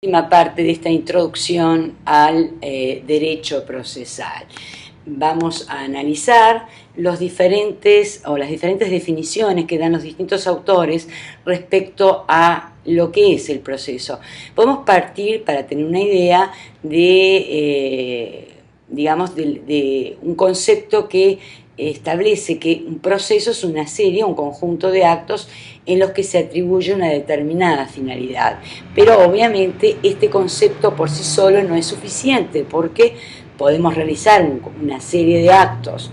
Última parte de esta introducción al derecho procesal. Vamos a analizar las diferentes definiciones que dan los distintos autores respecto a lo que es el proceso. Podemos partir, para tener una idea, de un concepto que establece que un proceso es una serie, un conjunto de actos en los que se atribuye una determinada finalidad. Pero obviamente este concepto por sí solo no es suficiente, porque podemos realizar una serie de actos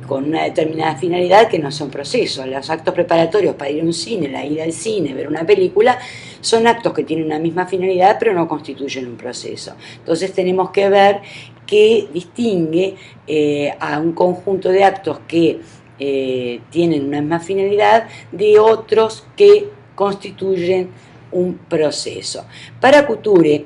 con una determinada finalidad que no son procesos. Los actos preparatorios para ir a un cine, la ida al cine, ver una película, son actos que tienen una misma finalidad pero no constituyen un proceso. Entonces tenemos que ver qué distingue a un conjunto de actos que tienen una misma finalidad de otros que constituyen un proceso. Para Couture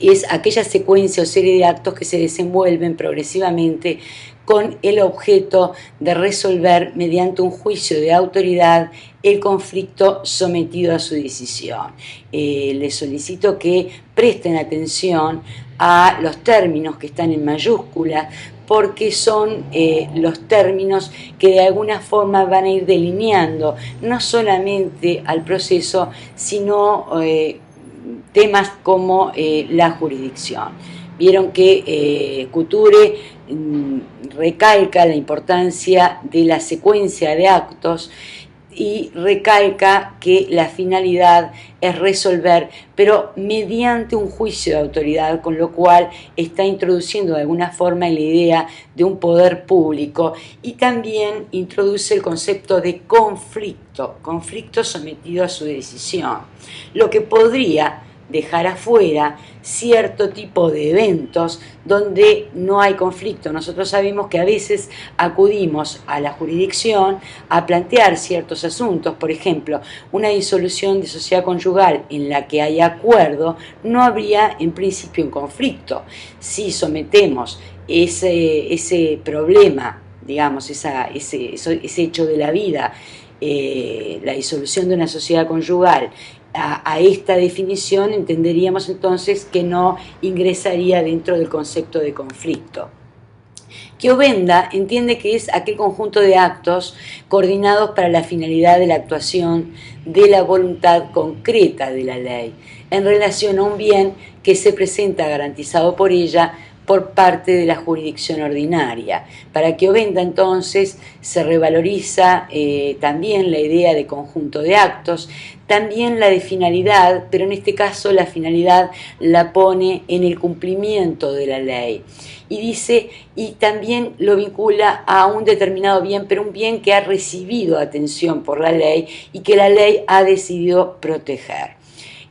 es aquella secuencia o serie de actos que se desenvuelven progresivamente con el objeto de resolver mediante un juicio de autoridad el conflicto sometido a su decisión. Les solicito que presten atención a los términos que están en mayúsculas, porque son los términos que de alguna forma van a ir delineando no solamente al proceso, sino temas como la jurisdicción. Vieron que Couture recalca la importancia de la secuencia de actos y recalca que la finalidad es resolver, pero mediante un juicio de autoridad, con lo cual está introduciendo de alguna forma la idea de un poder público, y también introduce el concepto de conflicto sometido a su decisión, lo que podría dejar afuera cierto tipo de eventos donde no hay conflicto. Nosotros sabemos que a veces acudimos a la jurisdicción a plantear ciertos asuntos, por ejemplo, una disolución de sociedad conyugal en la que hay acuerdo, no habría en principio un conflicto. Si sometemos ese problema, digamos, ese hecho de la vida, la disolución de una sociedad conyugal, a esta definición, entenderíamos entonces que no ingresaría dentro del concepto de conflicto. Chiovenda entiende que es aquel conjunto de actos coordinados para la finalidad de la actuación de la voluntad concreta de la ley en relación a un bien que se presenta garantizado por ella por parte de la jurisdicción ordinaria. Para Chiovenda entonces se revaloriza también la idea de conjunto de actos, también la de finalidad, pero en este caso la finalidad la pone en el cumplimiento de la ley. Y dice, y también lo vincula a un determinado bien, pero un bien que ha recibido atención por la ley y que la ley ha decidido proteger.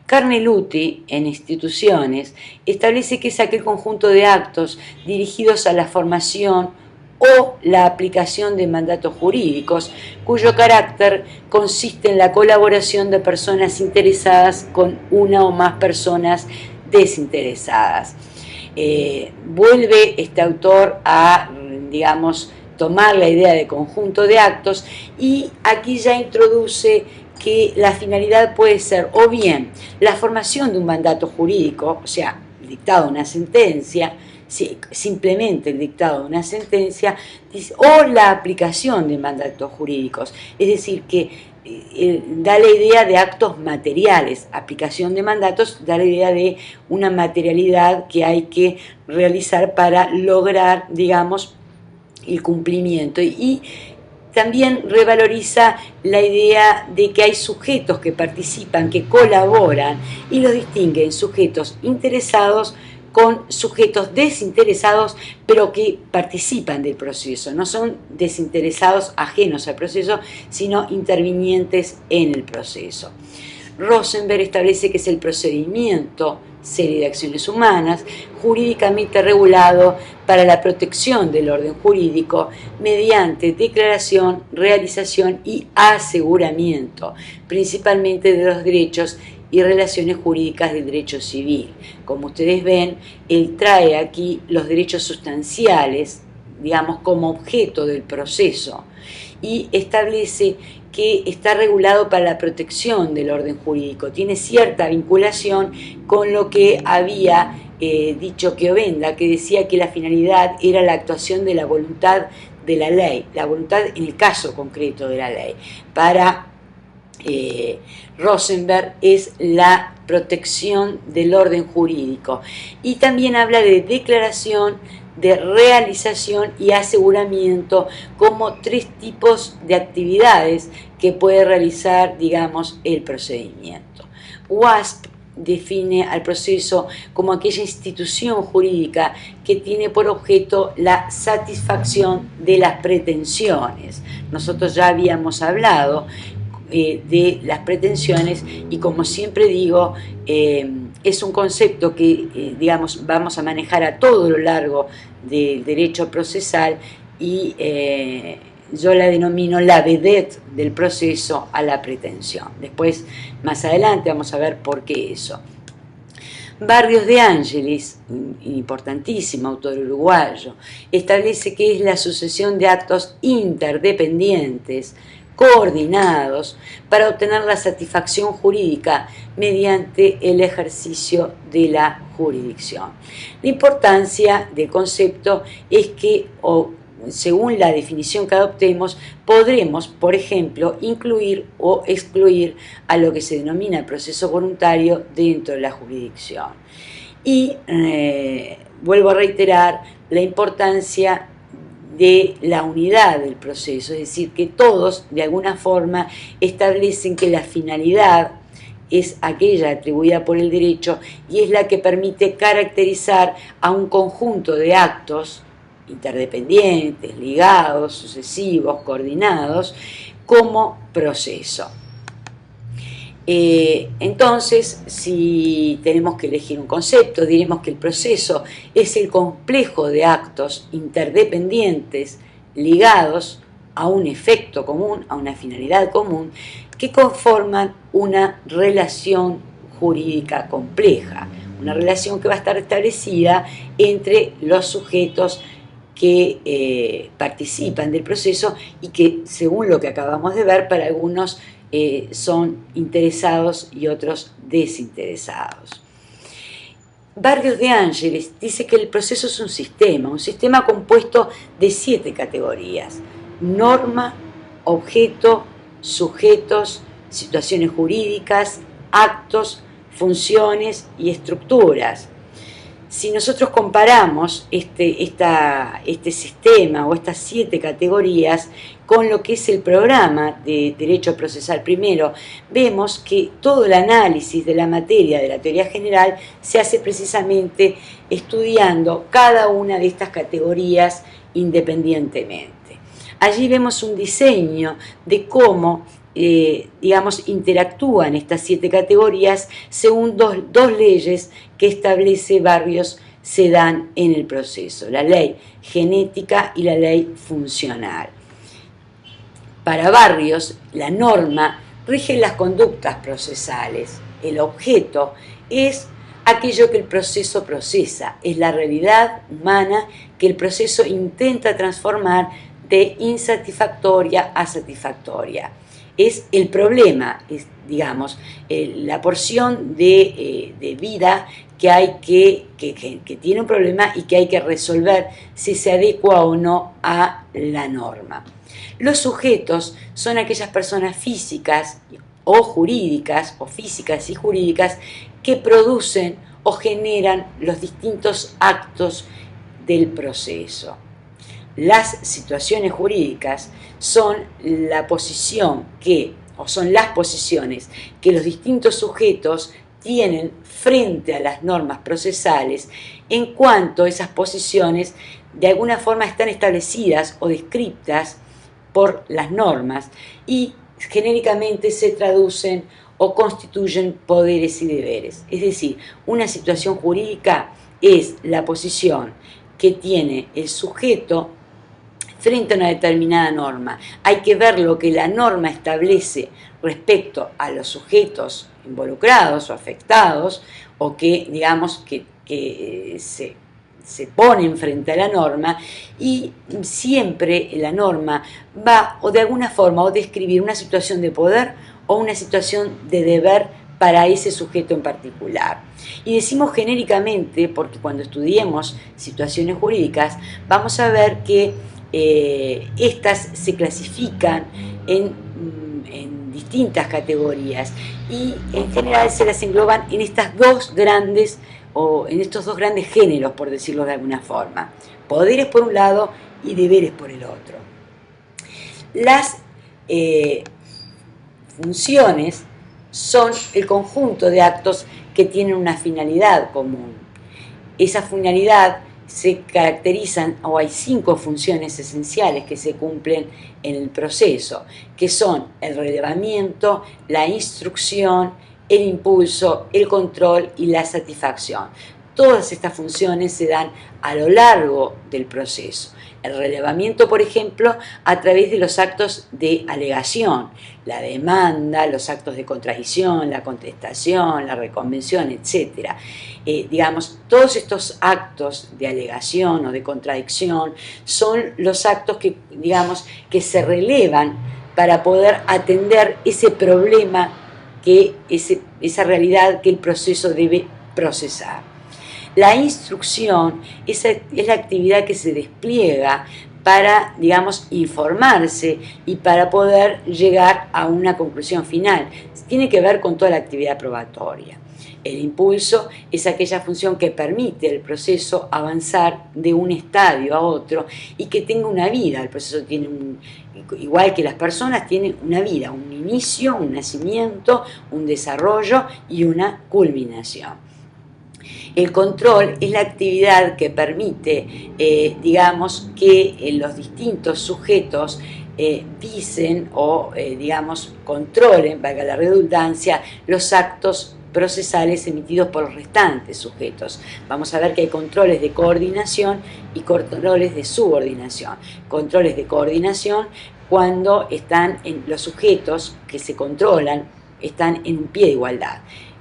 Carneluti, en Instituciones, establece que es aquel conjunto de actos dirigidos a la formación o la aplicación de mandatos jurídicos, cuyo carácter consiste en la colaboración de personas interesadas con una o más personas desinteresadas. Vuelve este autor a, tomar la idea de conjunto de actos, y aquí ya introduce que la finalidad puede ser o bien la formación de un mandato jurídico, o sea, el dictado de una sentencia, simplemente el dictado de una sentencia, o la aplicación de mandatos jurídicos, es decir, que da la idea de actos materiales. Aplicación de mandatos da la idea de una materialidad que hay que realizar para lograr, el cumplimiento. Y también revaloriza la idea de que hay sujetos que participan, que colaboran, y los distingue en sujetos interesados con sujetos desinteresados, pero que participan del proceso. No son desinteresados ajenos al proceso, sino intervinientes en el proceso. Rosenberg establece que es el procedimiento, serie de acciones humanas, jurídicamente regulado para la protección del orden jurídico mediante declaración, realización y aseguramiento, principalmente de los derechos y relaciones jurídicas del derecho civil. Como ustedes ven, él trae aquí los derechos sustanciales, como objeto del proceso, y establece que está regulado para la protección del orden jurídico. Tiene cierta vinculación con lo que había dicho Chiovenda, que decía que la finalidad era la actuación de la voluntad de la ley, la voluntad en el caso concreto de la ley. Para Rosenberg es la protección del orden jurídico. Y también habla de declaración, de realización y aseguramiento como tres tipos de actividades que puede realizar, digamos, el procedimiento. WASP define al proceso como aquella institución jurídica que tiene por objeto la satisfacción de las pretensiones. Nosotros ya habíamos hablado de las pretensiones y, como siempre digo, es un concepto que digamos vamos a manejar a todo lo largo del derecho procesal y yo la denomino la vedette del proceso a la pretensión. Después, más adelante, vamos a ver por qué eso. Barrios de Ángeles, importantísimo autor uruguayo, establece que es la sucesión de actos interdependientes, coordinados, para obtener la satisfacción jurídica mediante el ejercicio de la jurisdicción. La importancia del concepto es que, según la definición que adoptemos, podremos, por ejemplo, incluir o excluir a lo que se denomina el proceso voluntario dentro de la jurisdicción. Y vuelvo a reiterar la importancia de la unidad del proceso, es decir, que todos de alguna forma establecen que la finalidad es aquella atribuida por el derecho y es la que permite caracterizar a un conjunto de actos interdependientes, ligados, sucesivos, coordinados, como proceso. Entonces, si tenemos que elegir un concepto, diremos que el proceso es el complejo de actos interdependientes ligados a un efecto común, a una finalidad común, que conforman una relación jurídica compleja, una relación que va a estar establecida entre los sujetos que participan del proceso y que, según lo que acabamos de ver, para algunos son interesados y otros desinteresados. Barrios de Ángeles dice que el proceso es un sistema compuesto de 7 categorías: norma, objeto, sujetos, situaciones jurídicas, actos, funciones y estructuras. Si nosotros comparamos este sistema o estas 7 categorías con lo que es el programa de Derecho Procesal Primero, vemos que todo el análisis de la materia de la teoría general se hace precisamente estudiando cada una de estas categorías independientemente. Allí vemos un diseño de cómo digamos, interactúan estas 7 categorías según dos leyes que establece Barrios se dan en el proceso: la ley genética y la ley funcional. Para Barrios, la norma rige las conductas procesales, el objeto es aquello que el proceso procesa, es la realidad humana que el proceso intenta transformar de insatisfactoria a satisfactoria. Es el problema, es, digamos, la porción de vida que hay que tiene un problema y que hay que resolver si se adecua o no a la norma. Los sujetos son aquellas personas físicas o jurídicas, o físicas y jurídicas, que producen o generan los distintos actos del proceso. Las situaciones jurídicas son la posición son las posiciones que los distintos sujetos tienen frente a las normas procesales, en cuanto esas posiciones de alguna forma están establecidas o descritas por las normas y genéricamente se traducen o constituyen poderes y deberes. Es decir, una situación jurídica es la posición que tiene el sujeto frente a una determinada norma. Hay que ver lo que la norma establece respecto a los sujetos involucrados o afectados, o que, digamos, que se se ponen frente a la norma y siempre la norma va o de alguna forma o describir una situación de poder o una situación de deber para ese sujeto en particular. Y decimos genéricamente porque cuando estudiemos situaciones jurídicas vamos a ver que estas se clasifican en distintas categorías y en general se las engloban en estas dos grandes o en estos dos grandes géneros, por decirlo de alguna forma: poderes por un lado y deberes por el otro. Las funciones son el conjunto de actos que tienen una finalidad común. Esa finalidad se caracterizan, o hay 5 funciones esenciales que se cumplen en el proceso, que son el relevamiento, la instrucción, el impulso, el control y la satisfacción. Todas estas funciones se dan a lo largo del proceso. El relevamiento, por ejemplo, a través de los actos de alegación, la demanda, los actos de contradicción, la contestación, la reconvención, etc. Digamos, todos estos actos de alegación o de contradicción son los actos que, digamos, que se relevan para poder atender ese problema, esa realidad que el proceso debe procesar. La instrucción es la actividad que se despliega para, digamos, informarse y para poder llegar a una conclusión final. Tiene que ver con toda la actividad probatoria. El impulso es aquella función que permite al proceso avanzar de un estadio a otro y que tenga una vida. El proceso tiene igual que las personas, tiene una vida, un inicio, un nacimiento, un desarrollo y una culminación. El control es la actividad que permite, digamos, que los distintos sujetos visen o, digamos, controlen, valga la redundancia, los actos procesales emitidos por los restantes sujetos. Vamos a ver que hay controles de coordinación y controles de subordinación. Controles de coordinación cuando están los sujetos que se controlan, están en un pie de igualdad.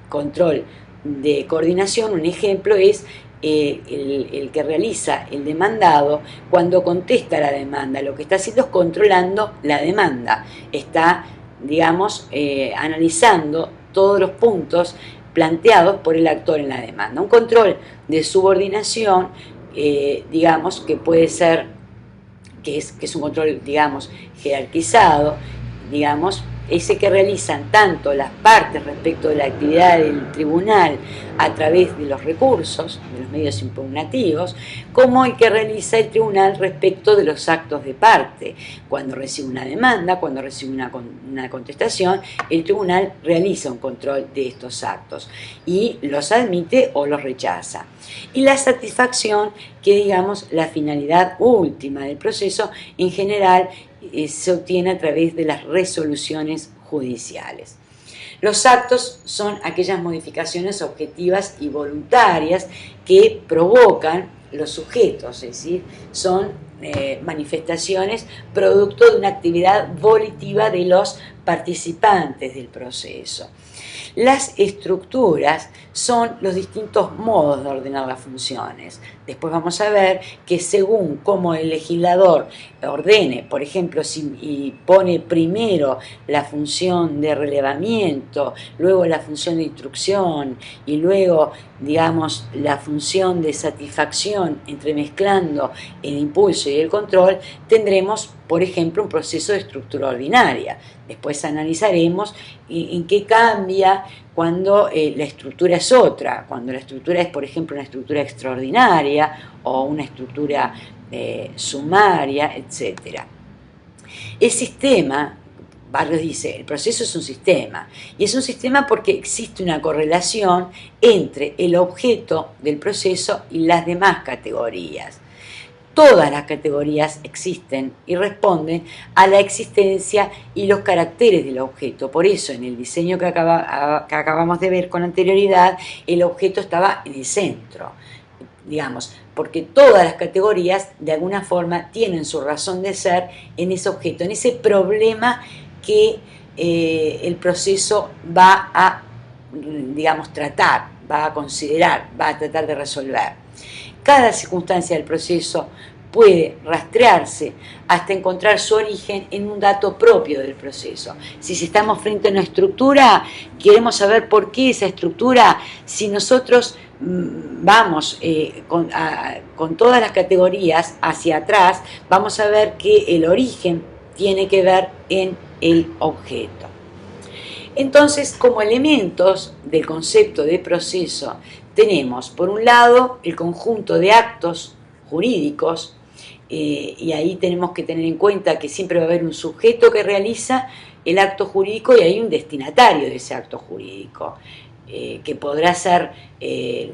Control de coordinación, un ejemplo es el que realiza el demandado cuando contesta la demanda. Lo que está haciendo es controlando la demanda, está, digamos, analizando todos los puntos planteados por el actor en la demanda. Un control de subordinación, digamos, que puede ser, que es un control, digamos, jerarquizado, digamos, ese que realizan tanto las partes respecto de la actividad del tribunal a través de los recursos, de los medios impugnativos, como el que realiza el tribunal respecto de los actos de parte. Cuando recibe una demanda, cuando recibe una contestación, el tribunal realiza un control de estos actos y los admite o los rechaza. Y la satisfacción, que digamos la finalidad última del proceso, en general se obtiene a través de las resoluciones judiciales. Los actos son aquellas modificaciones objetivas y voluntarias que provocan los sujetos, es decir, son manifestaciones producto de una actividad volitiva de los participantes del proceso. Las estructuras son los distintos modos de ordenar las funciones. Después vamos a ver que según cómo el legislador ordene, por ejemplo, si pone primero la función de relevamiento, luego la función de instrucción y luego, digamos, la función de satisfacción, entremezclando el impulso y el control, tendremos, por ejemplo, un proceso de estructura ordinaria. Después analizaremos en qué cambia cuando la estructura es otra, cuando la estructura es, por ejemplo, una estructura extraordinaria o una estructura sumaria, etc. El sistema, Barrios dice, el proceso es un sistema, y es un sistema porque existe una correlación entre el objeto del proceso y las demás categorías. Todas las categorías existen y responden a la existencia y los caracteres del objeto. Por eso, en el diseño que acabamos de ver con anterioridad, el objeto estaba en el centro, digamos, porque todas las categorías, de alguna forma, tienen su razón de ser en ese objeto, en ese problema que el proceso va a, digamos, tratar, va a considerar, va a tratar de resolver. Cada circunstancia del proceso puede rastrearse hasta encontrar su origen en un dato propio del proceso. Si estamos frente a una estructura, queremos saber por qué esa estructura, si nosotros vamos con todas las categorías hacia atrás, vamos a ver que el origen tiene que ver en el objeto. Entonces, como elementos del concepto de proceso, tenemos por un lado el conjunto de actos jurídicos, y ahí tenemos que tener en cuenta que siempre va a haber un sujeto que realiza el acto jurídico y hay un destinatario de ese acto jurídico, que podrá ser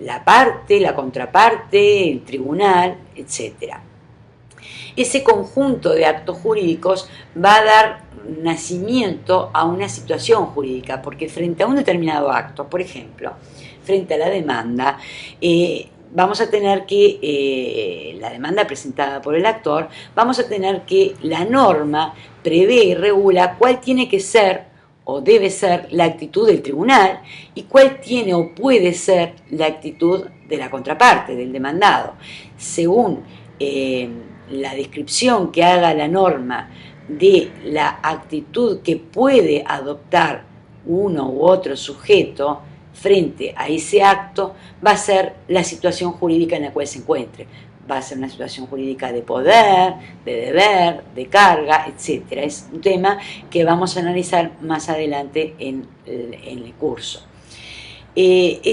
la parte, la contraparte, el tribunal, etc. Ese conjunto de actos jurídicos va a dar nacimiento a una situación jurídica, porque frente a un determinado acto, por ejemplo, frente a la demanda, vamos a tener que, la demanda presentada por el actor, vamos a tener que la norma prevé y regula cuál tiene que ser o debe ser la actitud del tribunal y cuál tiene o puede ser la actitud de la contraparte, del demandado. Según la descripción que haga la norma de la actitud que puede adoptar uno u otro sujeto frente a ese acto, va a ser la situación jurídica en la cual se encuentre. Va a ser una situación jurídica de poder, de deber, de carga, etc. Es un tema que vamos a analizar más adelante en el curso.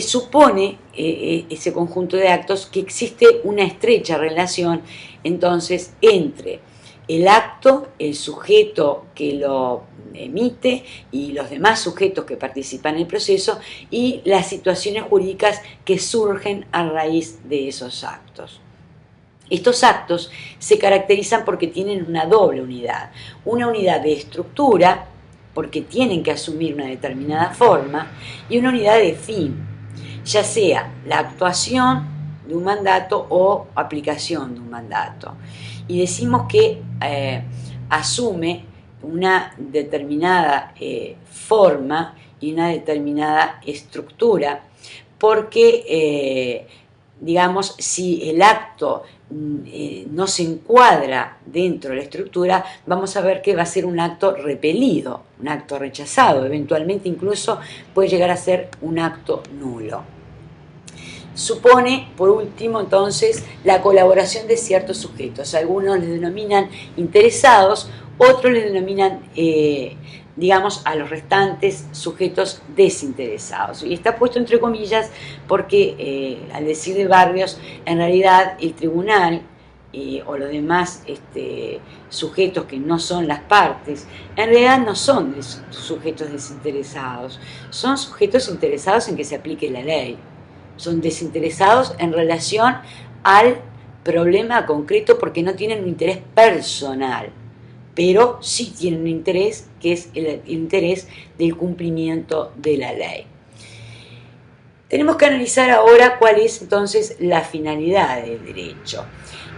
Supone ese conjunto de actos que existe una estrecha relación entonces entre el acto, el sujeto que lo emite y los demás sujetos que participan en el proceso y las situaciones jurídicas que surgen a raíz de esos actos. Estos actos se caracterizan porque tienen una doble unidad de estructura, porque tienen que asumir una determinada forma, y una unidad de fin, ya sea la actuación de un mandato o aplicación de un mandato. Y decimos que asume una determinada forma y una determinada estructura, porque, digamos, si el acto no se encuadra dentro de la estructura, vamos a ver que va a ser un acto repelido, un acto rechazado, eventualmente incluso puede llegar a ser un acto nulo. Supone, por último, entonces, la colaboración de ciertos sujetos. Algunos les denominan interesados, otros les denominan, digamos, a los restantes sujetos desinteresados. Y está puesto entre comillas porque, al decir de Barrios, en realidad el tribunal o los demás sujetos que no son las partes, en realidad no son sujetos desinteresados, son sujetos interesados en que se aplique la ley. Son desinteresados en relación al problema concreto porque no tienen un interés personal, pero sí tienen un interés que es el interés del cumplimiento de la ley. Tenemos que analizar ahora cuál es entonces la finalidad del derecho.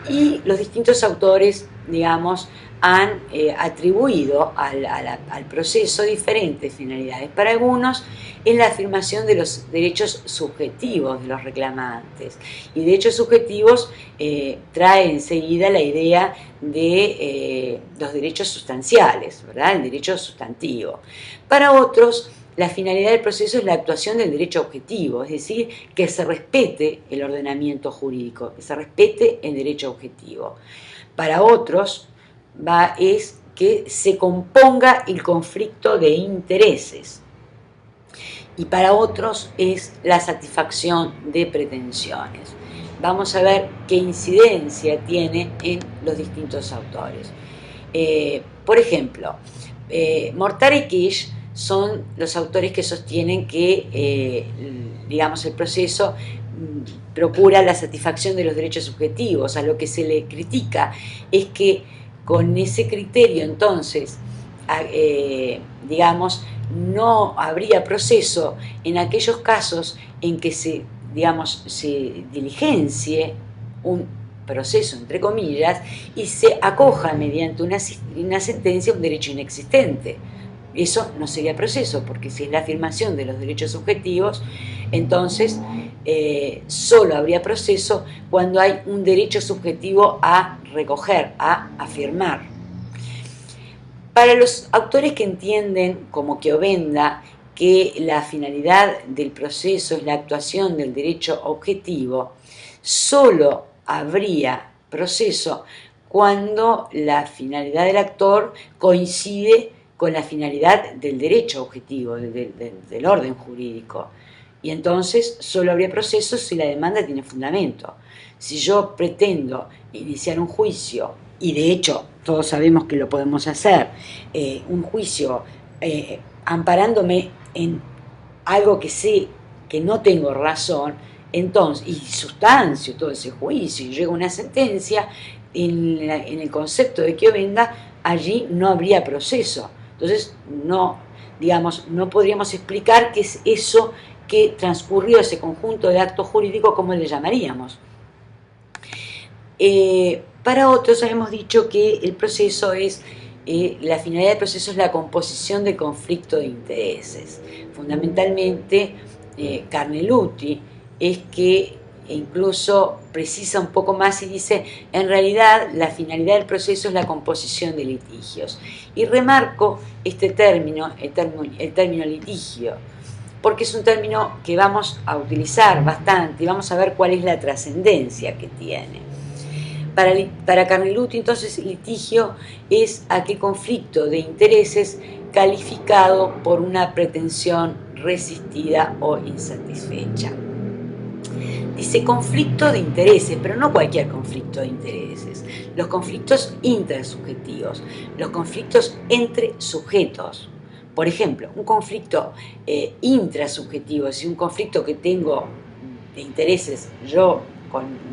Y los distintos autores, digamos, han atribuido al proceso diferentes finalidades. Para algunos es la afirmación de los derechos subjetivos de los reclamantes. Y derechos subjetivos trae enseguida la idea de los derechos sustanciales, ¿verdad? El derecho sustantivo. Para otros, la finalidad del proceso es la actuación del derecho objetivo, es decir, que se respete el ordenamiento jurídico, que se respete el derecho objetivo. Para otros, es que se componga el conflicto de intereses. Y para otros es la satisfacción de pretensiones. Vamos a ver qué incidencia tiene en los distintos autores. Por ejemplo, Mortara y Kish son los autores que sostienen que, digamos, el proceso procura la satisfacción de los derechos subjetivos. A lo que se le critica es que con ese criterio, entonces, digamos, no habría proceso en aquellos casos en que se diligencie un proceso, entre comillas, y se acoja mediante una sentencia un derecho inexistente. Eso no sería proceso, porque si es la afirmación de los derechos subjetivos, entonces solo habría proceso cuando hay un derecho subjetivo a recoger, a afirmar. Para los autores que entienden, como Chiovenda, que la finalidad del proceso es la actuación del derecho objetivo, solo habría proceso cuando la finalidad del actor coincide con la finalidad del derecho objetivo, del orden jurídico. Y entonces solo habría proceso si la demanda tiene fundamento. Si yo pretendo iniciar un juicio, y de hecho todos sabemos que lo podemos hacer, un juicio amparándome en algo que sé que no tengo razón, entonces, y sustancio todo ese juicio, y llega una sentencia, en el concepto de Chiovenda, allí no habría proceso. Entonces, no, digamos, no podríamos explicar qué es eso que transcurrió, ese conjunto de actos jurídicos, como le llamaríamos. Para otros hemos dicho que el proceso es, la finalidad del proceso es la composición de conflicto de intereses. Fundamentalmente, Carneluti es que incluso precisa un poco más y dice, en realidad la finalidad del proceso es la composición de litigios. Y remarco este término, el término litigio, porque es un término que vamos a bastante y vamos a ver cuál es la trascendencia que tiene. Para Carneluti, entonces, litigio es aquel conflicto de intereses calificado por una pretensión resistida o insatisfecha. Dice conflicto de intereses, pero no cualquier conflicto de intereses. Los conflictos intersubjetivos, los conflictos entre sujetos. Por ejemplo, un conflicto intrasubjetivo, es decir, un conflicto que tengo de intereses yo,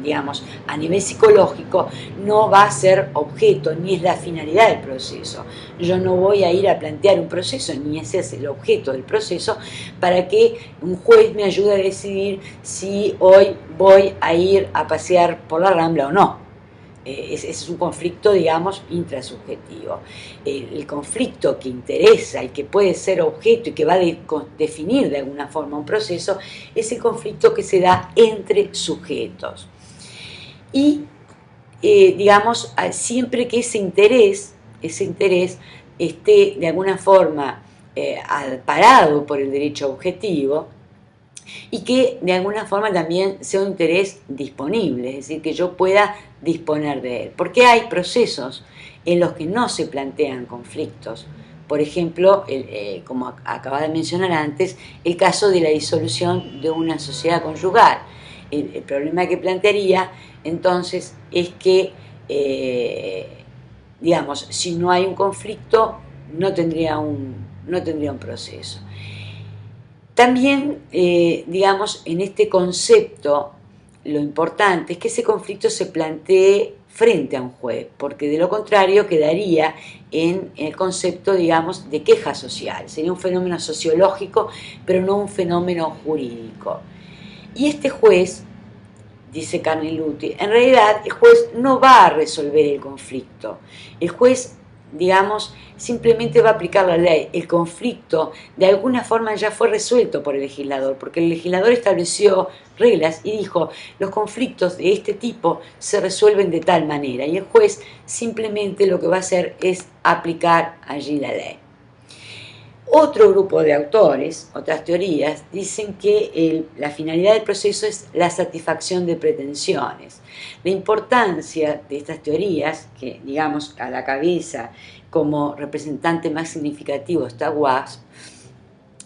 digamos, a nivel psicológico, no va a ser objeto, ni es la finalidad del proceso. Yo no voy a ir a plantear un proceso, ni ese es el objeto del proceso, para que un juez me ayude a decidir si hoy voy a ir a pasear por la Rambla o no. Ese es un conflicto, digamos, intrasubjetivo. El conflicto que interesa y que puede ser objeto y que va a definir de alguna forma un proceso es el conflicto que se da entre sujetos. Y, digamos, siempre que ese interés esté de alguna forma parado por el derecho objetivo, y que de alguna forma también sea un interés disponible, es decir, que yo pueda disponer de él. Porque hay procesos en los que no se plantean conflictos. Por ejemplo, como acaba de mencionar antes, el caso de la disolución de una sociedad conyugal. El problema que plantearía entonces es que, digamos, si no hay un conflicto, no tendría un proceso. También, digamos, en este concepto, lo importante es que ese conflicto se plantee frente a un juez, porque de lo contrario quedaría en el concepto, digamos, de queja social. Sería un fenómeno sociológico, pero no un fenómeno jurídico. Y este juez, dice Carneluti, en realidad el juez no va a resolver el conflicto. El juez, digamos, simplemente va a aplicar la ley. El conflicto de alguna forma ya fue resuelto por el legislador, porque el legislador estableció reglas y dijo, los conflictos de este tipo se resuelven de tal manera, y el juez simplemente lo que va a hacer es aplicar allí la ley. Otro grupo de autores, otras teorías, dicen que la finalidad del proceso es la satisfacción de pretensiones. La importancia de estas teorías, que digamos a la cabeza como representante más significativo está Wasp,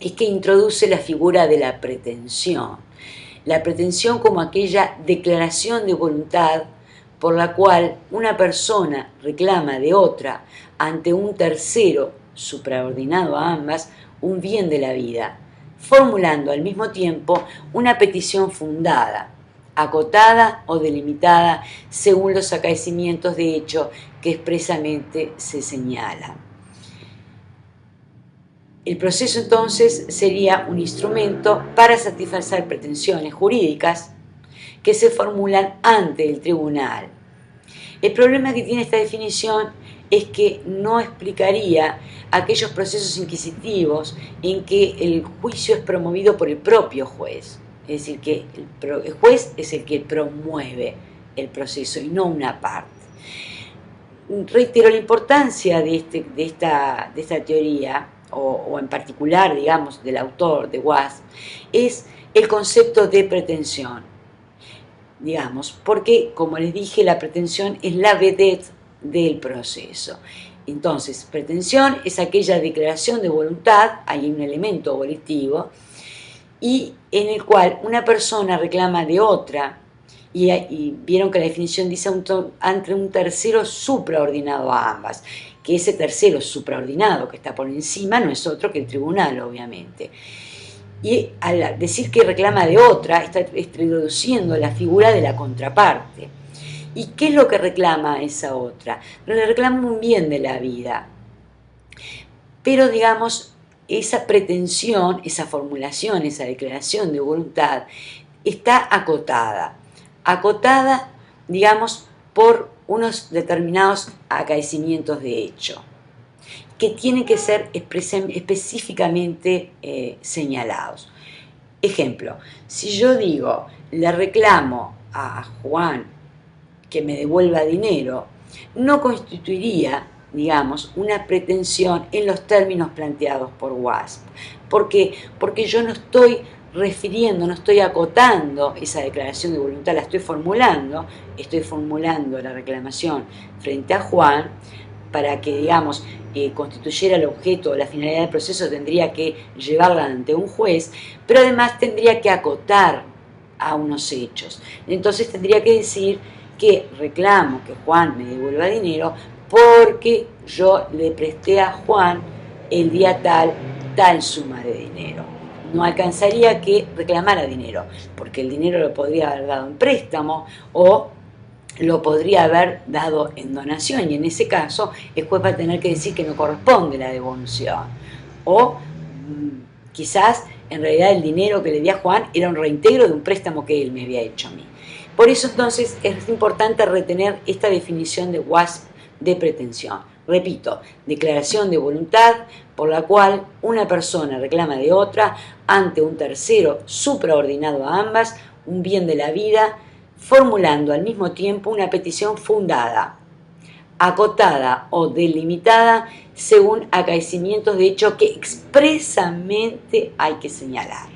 es que introduce la figura de la pretensión. La pretensión como aquella declaración de voluntad por la cual una persona reclama de otra ante un tercero supraordinado a ambas, un bien de la vida, formulando al mismo tiempo una petición fundada, acotada o delimitada según los acaecimientos de hecho que expresamente se señalan. El proceso entonces sería un instrumento para satisfacer pretensiones jurídicas que se formulan ante el tribunal. El problema que tiene esta definición es que no explicaría aquellos procesos inquisitivos en que el juicio es promovido por el propio juez. Es decir, que el juez es el que promueve el proceso y no una parte. Reitero la importancia de esta teoría, o en particular, digamos, del autor de Wasp, es el concepto de pretensión, digamos, porque, como les dije, la pretensión es la vedette del proceso. Entonces, pretensión es aquella declaración de voluntad, hay un elemento volitivo, y en el cual una persona reclama de otra, y vieron que la definición dice ante un tercero supraordinado a ambas, que ese tercero supraordinado que está por encima no es otro que el tribunal, obviamente. Y al decir que reclama de otra, está introduciendo la figura de la contraparte. ¿Y qué es lo que reclama esa otra? Le reclama un bien de la vida. Pero, digamos, esa pretensión, esa formulación, esa declaración de voluntad está acotada, digamos, por unos determinados acaecimientos de hecho, que tienen que ser específicamente señalados. Ejemplo, si yo digo, le reclamo a Juan que me devuelva dinero, no constituiría, digamos, una pretensión en los términos planteados por Wasp. ¿Por qué? Porque yo no estoy refiriendo, no estoy acotando esa declaración de voluntad, la estoy formulando la reclamación frente a Juan para que, digamos, constituyera el objeto o la finalidad del proceso, tendría que llevarla ante un juez, pero además tendría que acotar a unos hechos. Entonces tendría que decir que reclamo que Juan me devuelva dinero porque yo le presté a Juan el día tal suma de dinero. No alcanzaría que reclamara dinero, porque el dinero lo podría haber dado en préstamo o lo podría haber dado en donación, y en ese caso el juez va a tener que decir que no corresponde la devolución. O quizás en realidad el dinero que le di a Juan era un reintegro de un préstamo que él me había hecho a mí. Por eso entonces es importante retener esta definición de Wasp de pretensión. Repito, declaración de voluntad por la cual una persona reclama de otra ante un tercero supraordinado a ambas un bien de la vida, formulando al mismo tiempo una petición fundada, acotada o delimitada según acaecimientos de hecho que expresamente hay que señalar.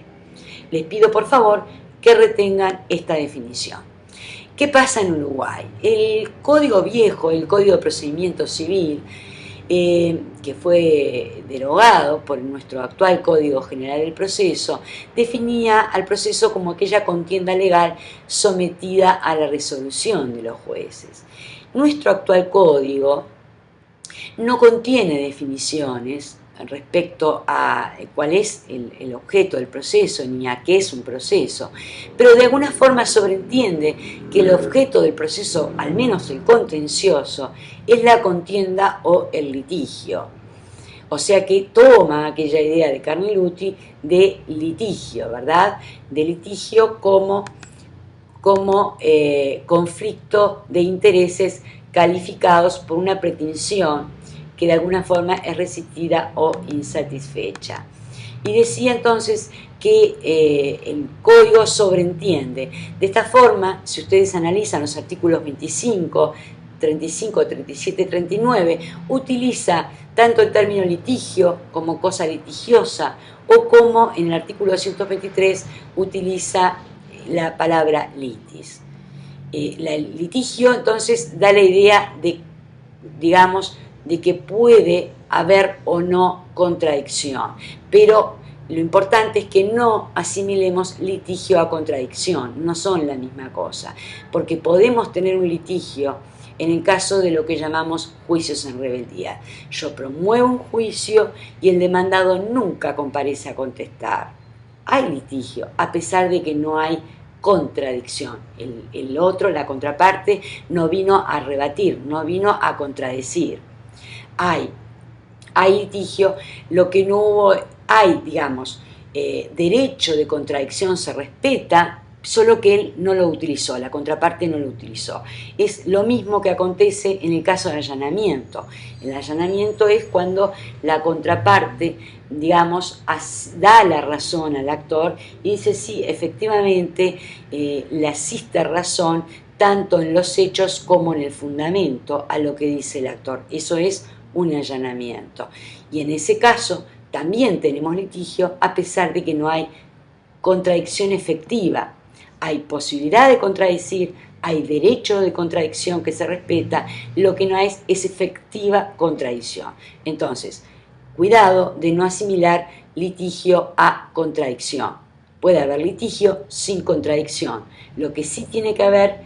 Les pido por favor que retengan esta definición. ¿Qué pasa en Uruguay? El Código Viejo, el Código de Procedimiento Civil, que fue derogado por nuestro actual Código General del Proceso, definía al proceso como aquella contienda legal sometida a la resolución de los jueces. Nuestro actual Código no contiene definiciones respecto a cuál es el objeto del proceso ni a qué es un proceso, pero de alguna forma sobreentiende que el objeto del proceso, al menos el contencioso, es la contienda o el litigio. O sea que toma aquella idea de Carneluti de litigio, ¿verdad? De litigio como conflicto de intereses calificados por una pretensión que de alguna forma es resistida o insatisfecha. Y decía entonces que el código sobreentiende. De esta forma, si ustedes analizan los artículos 25, 35, 37 y 39, utiliza tanto el término litigio como cosa litigiosa, o como en el artículo 223 utiliza la palabra litis. El litigio entonces da la idea de, digamos, de que puede haber o no contradicción, pero lo importante es que no asimilemos litigio a contradicción, no son la misma cosa, porque podemos tener un litigio en el caso de lo que llamamos juicios en rebeldía. Yo promuevo un juicio y el demandado nunca comparece a contestar. Hay litigio, a pesar de que no hay contradicción. El otro, la contraparte, no vino a rebatir, no vino a contradecir. Hay litigio, lo que no hubo, hay, digamos, derecho de contradicción se respeta, solo que él no lo utilizó, la contraparte no lo utilizó. Es lo mismo que acontece en el caso del allanamiento. El allanamiento es cuando la contraparte, digamos, da la razón al actor y dice, sí, efectivamente, le asiste razón tanto en los hechos como en el fundamento a lo que dice el actor. Eso es un allanamiento. Y en ese caso también tenemos litigio, a pesar de que no hay contradicción efectiva. Hay posibilidad de contradecir, hay derecho de contradicción que se respeta, lo que no es efectiva contradicción. Entonces, cuidado de no asimilar litigio a contradicción. Puede haber litigio sin contradicción. Lo que sí tiene que haber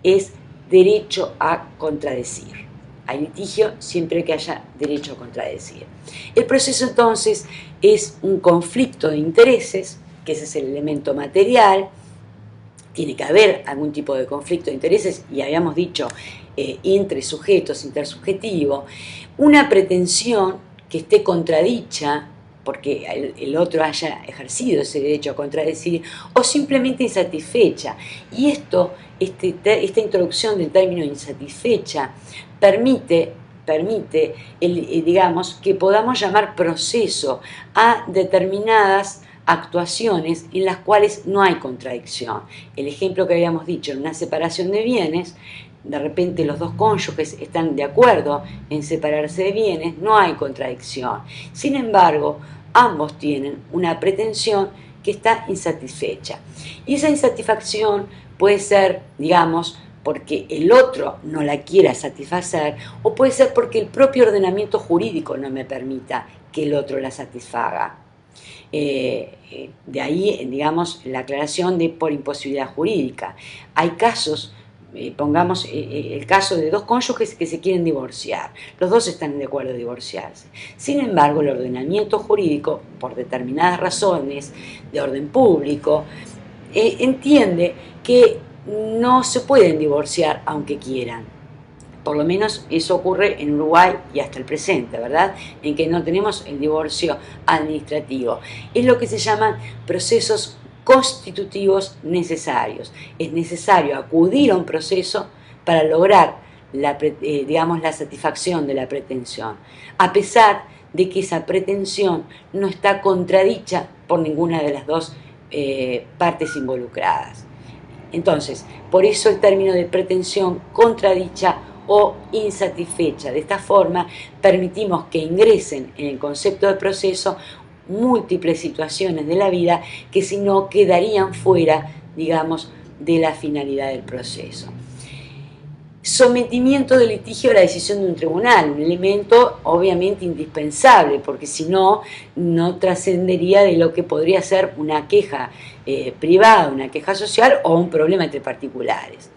es derecho a contradecir. Hay litigio siempre que haya derecho a contradecir. El proceso entonces es un conflicto de intereses, que ese es el elemento material. Tiene que haber algún tipo de conflicto de intereses, y habíamos dicho entre sujetos, intersubjetivo, una pretensión que esté contradicha porque el otro haya ejercido ese derecho a contradecir, o simplemente insatisfecha. Y esta introducción del término insatisfecha permite digamos, que podamos llamar proceso a determinadas actuaciones en las cuales no hay contradicción. El ejemplo que habíamos dicho, en una separación de bienes, de repente los dos cónyuges están de acuerdo en separarse de bienes, no hay contradicción. Sin embargo, ambos tienen una pretensión que está insatisfecha. Y esa insatisfacción puede ser, digamos, porque el otro no la quiera satisfacer, o puede ser porque el propio ordenamiento jurídico no me permita que el otro la satisfaga. De ahí, digamos, la aclaración de por imposibilidad jurídica. Hay casos, pongamos el caso de dos cónyuges que se quieren divorciar, los dos están de acuerdo en divorciarse. Sin embargo, el ordenamiento jurídico, por determinadas razones de orden público, entiende que no se pueden divorciar aunque quieran. Por lo menos eso ocurre en Uruguay y hasta el presente, ¿verdad? En que no tenemos el divorcio administrativo. Es lo que se llaman procesos constitutivos necesarios. Es necesario acudir a un proceso para lograr digamos, la satisfacción de la pretensión, a pesar de que esa pretensión no está contradicha por ninguna de las dos partes involucradas. Entonces, por eso el término de pretensión contradicha o insatisfecha. De esta forma, permitimos que ingresen en el concepto de proceso múltiples situaciones de la vida que si no quedarían fuera, digamos, de la finalidad del proceso. Sometimiento del litigio a la decisión de un tribunal, un elemento obviamente indispensable, porque si no, no trascendería de lo que podría ser una queja privada, una queja social o un problema entre particulares.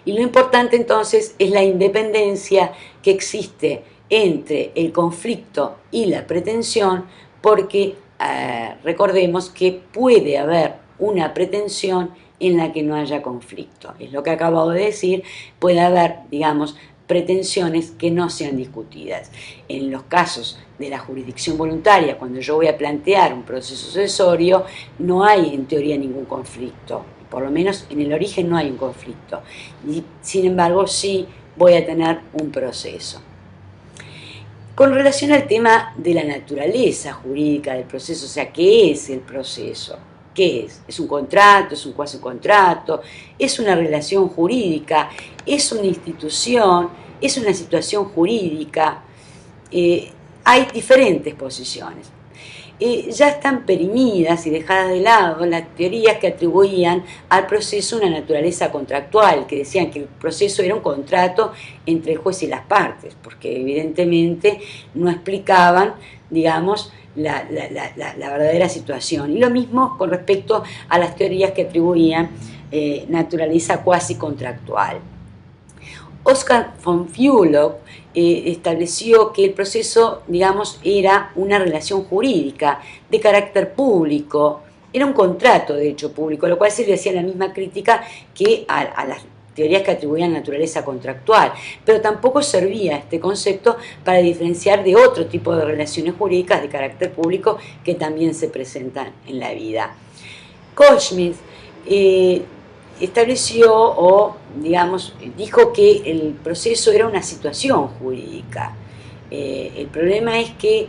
Y lo importante entonces es la independencia que existe entre el conflicto y la pretensión, porque recordemos que puede haber una pretensión en la que no haya conflicto. Es lo que acabo de decir, puede haber, digamos, pretensiones que no sean discutidas. En los casos de la jurisdicción voluntaria, cuando yo voy a plantear un proceso sucesorio, no hay en teoría ningún conflicto. Por lo menos en el origen no hay un conflicto. Y, sin embargo, sí voy a tener un proceso. Con relación al tema de la naturaleza jurídica del proceso, o sea, ¿qué es el proceso? ¿Qué es? ¿Es un contrato? ¿Es un cuasi contrato? ¿Es una relación jurídica? ¿Es una institución? ¿Es una situación jurídica? Hay diferentes posiciones. Ya están perimidas y dejadas de lado las teorías que atribuían al proceso una naturaleza contractual, que decían que el proceso era un contrato entre el juez y las partes, porque evidentemente no explicaban, digamos, la verdadera situación. Y lo mismo con respecto a las teorías que atribuían naturaleza cuasi contractual. Oscar von Bülow estableció que el proceso, digamos, era una relación jurídica de carácter público, era un contrato de hecho público, lo cual se le hacía la misma crítica que a las teorías que atribuían naturaleza contractual, pero tampoco servía este concepto para diferenciar de otro tipo de relaciones jurídicas de carácter público que también se presentan en la vida. Goldschmidt estableció o, digamos, dijo que el proceso era una situación jurídica. El problema es que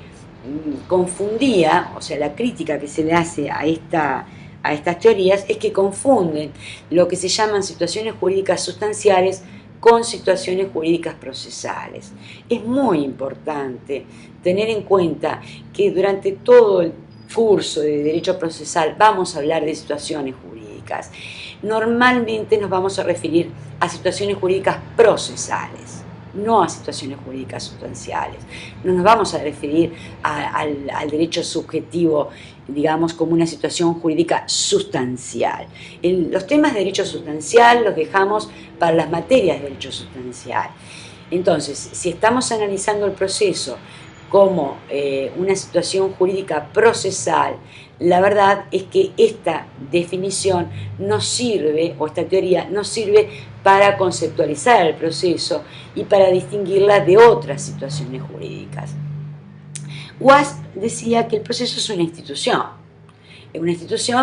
confundía, o sea, la crítica que se le hace a estas teorías es que confunden lo que se llaman situaciones jurídicas sustanciales con situaciones jurídicas procesales. Es muy importante tener en cuenta que durante todo el curso de Derecho Procesal vamos a hablar de situaciones jurídicas. Normalmente nos vamos a referir a situaciones jurídicas procesales, no a situaciones jurídicas sustanciales. No nos vamos a referir al derecho subjetivo, digamos, como una situación jurídica sustancial. Los temas de derecho sustancial los dejamos para las materias de derecho sustancial. Entonces, si estamos analizando el proceso como una situación jurídica procesal, la verdad es que esta definición nos sirve, o esta teoría nos sirve para conceptualizar el proceso y para distinguirla de otras situaciones jurídicas. Wasp decía que el proceso es una institución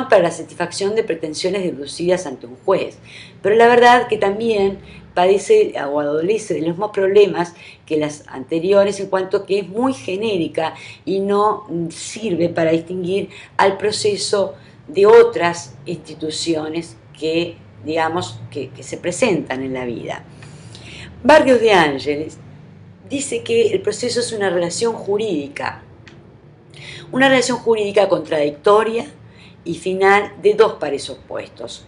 para la satisfacción de pretensiones deducidas ante un juez, pero la verdad que también padece o adolece de los mismos problemas que las anteriores en cuanto que es muy genérica y no sirve para distinguir al proceso de otras instituciones que, digamos, que se presentan en la vida. Barrios de Ángeles dice que el proceso es una relación jurídica contradictoria y final de dos pares opuestos.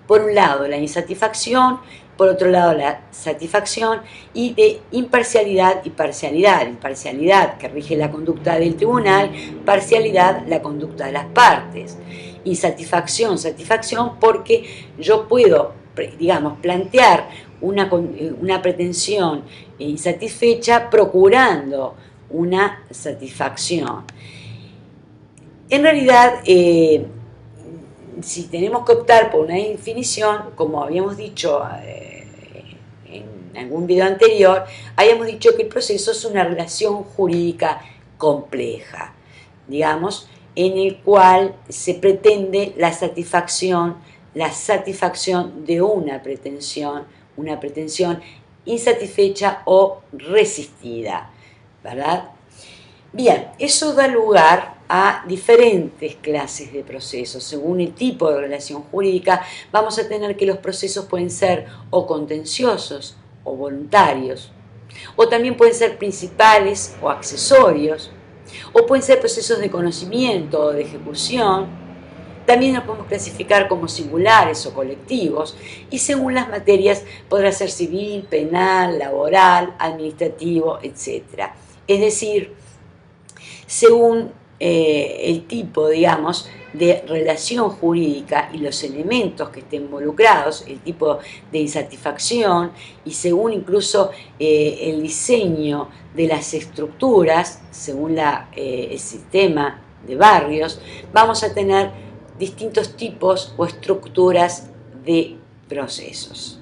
Por un lado, la insatisfacción, por otro lado, la satisfacción, y de imparcialidad y parcialidad. Imparcialidad que rige la conducta del tribunal, parcialidad la conducta de las partes. Insatisfacción, satisfacción, porque yo puedo, digamos, plantear una pretensión insatisfecha procurando una satisfacción. En realidad, si tenemos que optar por una definición, como habíamos dicho en algún video anterior, habíamos dicho que el proceso es una relación jurídica compleja, digamos, en el cual se pretende la satisfacción de una pretensión insatisfecha o resistida, ¿verdad? Bien, eso da lugar a diferentes clases de procesos. Según el tipo de relación jurídica, vamos a tener que los procesos pueden ser o contenciosos o voluntarios, o también pueden ser principales o accesorios, o pueden ser procesos de conocimiento o de ejecución. También los podemos clasificar como singulares o colectivos, y según las materias podrá ser civil, penal, laboral, administrativo, etc. Es decir, según el tipo, digamos, de relación jurídica y los elementos que estén involucrados, el tipo de insatisfacción, y según incluso el diseño de las estructuras, según el sistema de barrios, vamos a tener distintos tipos o estructuras de procesos.